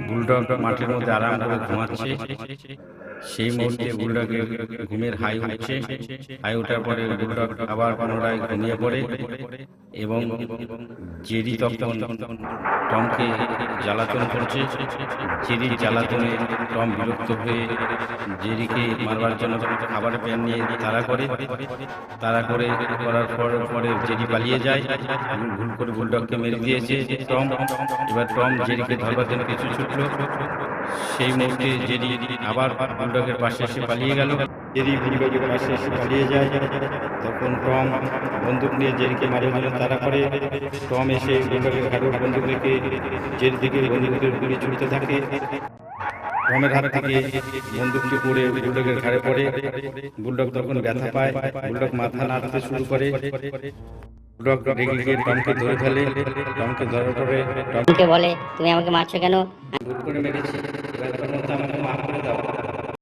Bulldog মাঠের মধ্যে আরাম করে ঘুমাচ্ছে। সেই মুহূর্তে বুলডগের ঘুমের হাই উঠছে। হাই ওঠার পরে বুলডগ আবার পুনরায় ঘুমিয়ে পড়ে এবং জেরি তখন টমকে জ্বালাতন করছে। জেরির জ্বালাতনে টম বিরক্ত হয়ে জেরিকে মারবার জন্য খাবারের প্যান নিয়ে তাড়া করার পরে জেরি পালিয়ে যায়। ভুল করে বুলডগকে মেরে দিয়েছে টম। এবার টম জেরিকে ধরবার জন্য কিছু ছুটলো। সেই মুহূর্তে জেরি আবার বুলডগের পাশে এসে পালিয়ে গেল। জেরি বুলডগের পাশে এসে পালিয়ে যায়। তখন টম বন্দুক নিয়ে জেরিকে মারার জন্য তাড়া করে। টম এসে বুলডগের ঘাড়ে বন্দুক রেখে জেরি থেকে বন্দুকের গুলি ছুটতে থাকে। টমের হাত থেকে বন্দুকটি পড়ে বুলডগের ঘাড়ে পড়ে। বুলডগ তখন ব্যথা পায়। বুলডগ মাথা নাড়তে শুরু করে। বুলডগ রেগে গিয়ে টমকে ধরে ফেলে। টমকে ধরার পরে টমকে বলে, তুমি আমাকে মারছো কেন? ভুল করে মেরেছি।